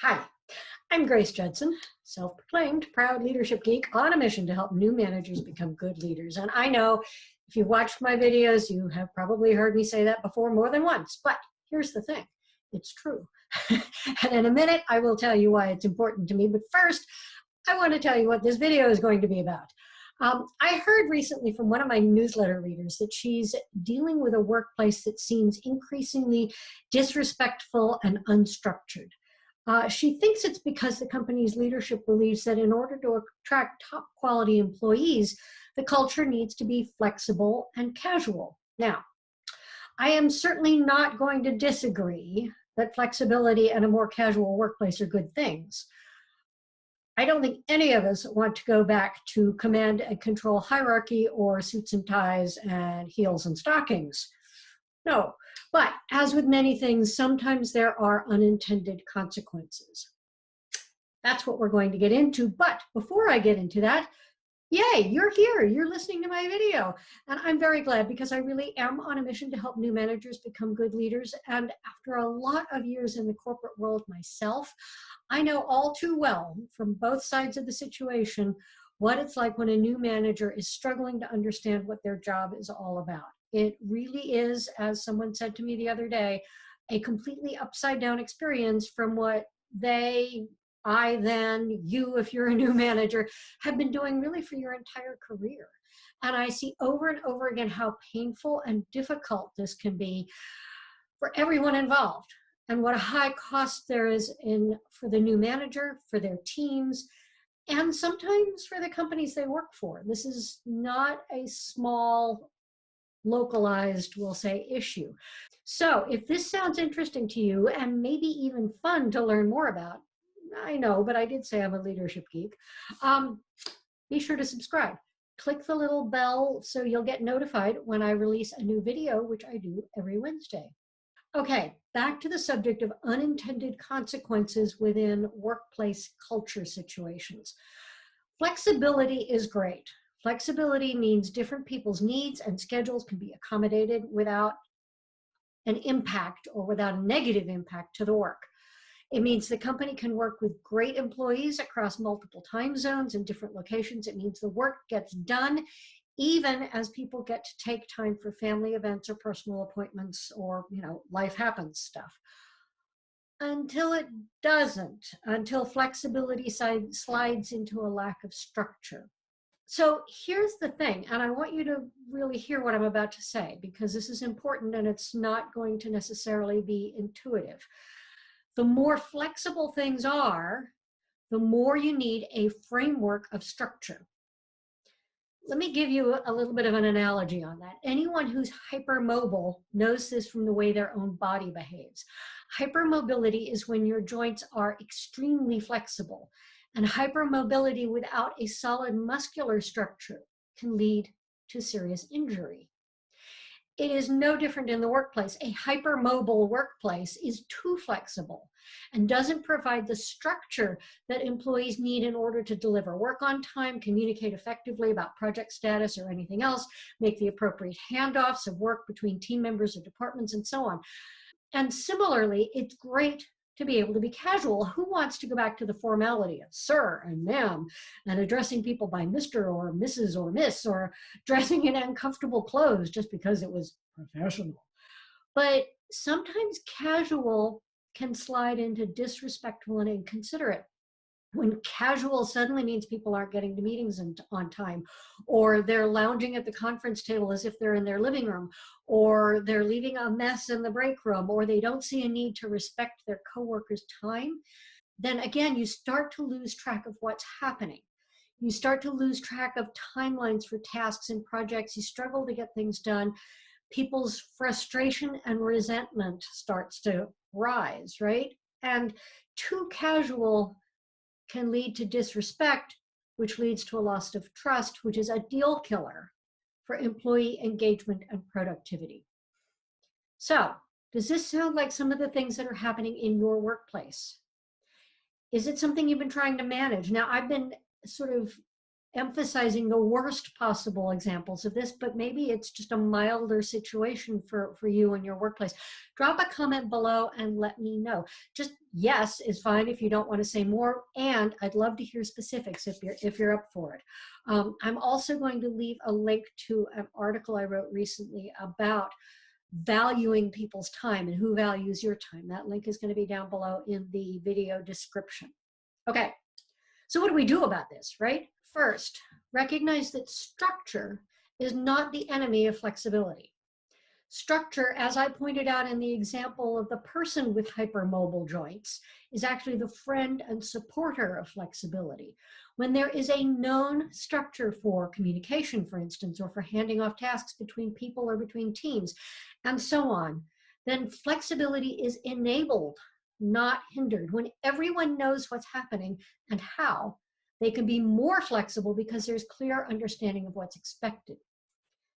Hi, I'm Grace Judson, self-proclaimed proud leadership geek on a mission to help new managers become good leaders. And I know if you've watched my videos, you have probably heard me say that before more than once, but here's the thing, it's true. And in a minute, I will tell you why it's important to me. But first, I want to tell you what this video is going to be about. I heard recently from one of my newsletter readers that she's dealing with a workplace that seems increasingly disrespectful and unstructured. She thinks it's because the company's leadership believes that in order to attract top quality employees, the culture needs to be flexible and casual. Now, I am certainly not going to disagree that flexibility and a more casual workplace are good things. I don't think any of us want to go back to command and control hierarchy or suits and ties and heels and stockings. No, but as with many things, sometimes there are unintended consequences. That's what we're going to get into. But before I get into that, yay, you're here, you're listening to my video. And I'm very glad because I really am on a mission to help new managers become good leaders. And after a lot of years in the corporate world myself, I know all too well from both sides of the situation what it's like when a new manager is struggling to understand what their job is all about. It really is, as someone said to me the other day, a completely upside down experience from what I then, you, if you're a new manager, have been doing really for your entire career. And I see over and over again how painful and difficult this can be for everyone involved, and what a high cost there is for the new manager, for their teams, and sometimes for the companies they work for. This is not a small, localized, we'll say, issue. So if this sounds interesting to you and maybe even fun to learn more about, I know, but I did say I'm a leadership geek, be sure to subscribe. Click the little bell so you'll get notified when I release a new video, which I do every Wednesday. Okay, back to the subject of unintended consequences within workplace culture situations. Flexibility is great. Flexibility means different people's needs and schedules can be accommodated without an impact or without a negative impact to the work. It means the company can work with great employees across multiple time zones and different locations. It means the work gets done even as people get to take time for family events or personal appointments or, life happens stuff. Until it doesn't, until flexibility slides into a lack of structure. So here's the thing, and I want you to really hear what I'm about to say because this is important and it's not going to necessarily be intuitive. The more flexible things are, the more you need a framework of structure. Let me give you a little bit of an analogy on that. Anyone who's hypermobile knows this from the way their own body behaves. Hypermobility is when your joints are extremely flexible, and hypermobility without a solid muscular structure can lead to serious injury. It is no different in the workplace. A hypermobile workplace is too flexible and doesn't provide the structure that employees need in order to deliver work on time, communicate effectively about project status or anything else, make the appropriate handoffs of work between team members or departments, and so on. And similarly, it's great to be able to be casual. Who wants to go back to the formality of sir and ma'am and addressing people by Mr. or Mrs. or Miss or dressing in uncomfortable clothes just because it was professional? But sometimes casual can slide into disrespectful and inconsiderate. When casual suddenly means people aren't getting to meetings on time, or they're lounging at the conference table as if they're in their living room, or they're leaving a mess in the break room, or they don't see a need to respect their coworkers' time, then again, you start to lose track of what's happening. You start to lose track of timelines for tasks and projects. You struggle to get things done. People's frustration and resentment starts to rise, right? And too casual can lead to disrespect, which leads to a loss of trust, which is a deal killer for employee engagement and productivity. So, does this sound like some of the things that are happening in your workplace? Is it something you've been trying to manage? Now, I've been sort of emphasizing the worst possible examples of this, but maybe it's just a milder situation for you in your workplace. Drop a comment below and let me know. Just yes is fine if you don't want to say more, and I'd love to hear specifics if you're up for it. I'm also going to leave a link to an article I wrote recently about valuing people's time and who values your time. That link is going to be down below in the video description. Okay, so what do we do about this, right? First, recognize that structure is not the enemy of flexibility. Structure, as I pointed out in the example of the person with hypermobile joints, is actually the friend and supporter of flexibility. When there is a known structure for communication, for instance, or for handing off tasks between people or between teams, and so on, then flexibility is enabled, not hindered. When everyone knows what's happening and how, they can be more flexible because there's clear understanding of what's expected.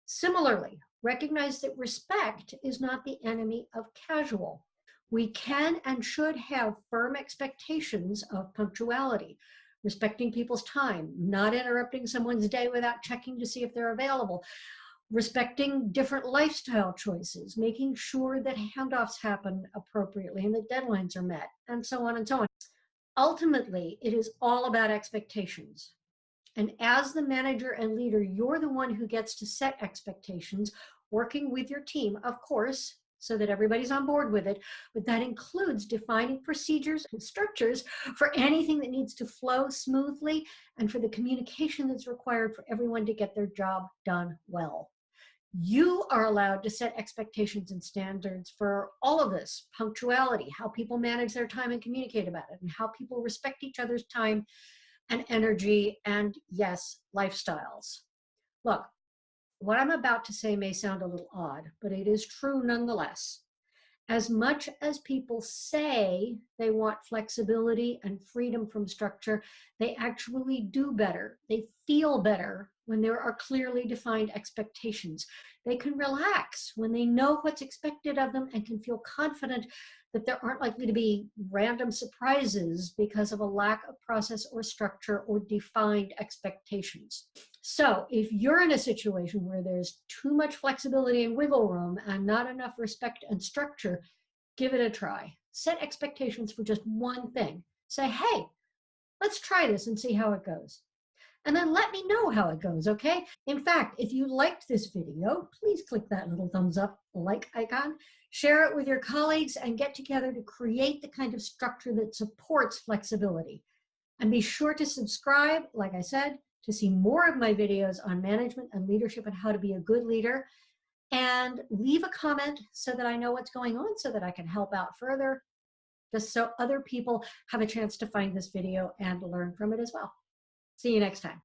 Similarly, recognize that respect is not the enemy of casual. We can and should have firm expectations of punctuality, respecting people's time, not interrupting someone's day without checking to see if they're available, respecting different lifestyle choices, making sure that handoffs happen appropriately and that deadlines are met, and so on and so on. Ultimately, it is all about expectations. And as the manager and leader, you're the one who gets to set expectations, working with your team, of course, so that everybody's on board with it. But that includes defining procedures and structures for anything that needs to flow smoothly and for the communication that's required for everyone to get their job done well. You are allowed to set expectations and standards for all of this: punctuality, how people manage their time and communicate about it, and how people respect each other's time and energy, and yes, lifestyles. Look, what I'm about to say may sound a little odd, but it is true nonetheless. As much as people say they want flexibility and freedom from structure, they actually do better. They feel better when there are clearly defined expectations. They can relax when they know what's expected of them and can feel confident that there aren't likely to be random surprises because of a lack of process or structure or defined expectations. So if you're in a situation where there's too much flexibility and wiggle room and not enough respect and structure, give it a try. Set expectations for just one thing. Say, hey, let's try this and see how it goes. And then let me know how it goes, okay? In fact, if you liked this video, please click that little thumbs up like icon, share it with your colleagues, and get together to create the kind of structure that supports flexibility. And be sure to subscribe, like I said, to see more of my videos on management and leadership and how to be a good leader. And leave a comment so that I know what's going on, so that I can help out further, just so other people have a chance to find this video and learn from it as well. See you next time.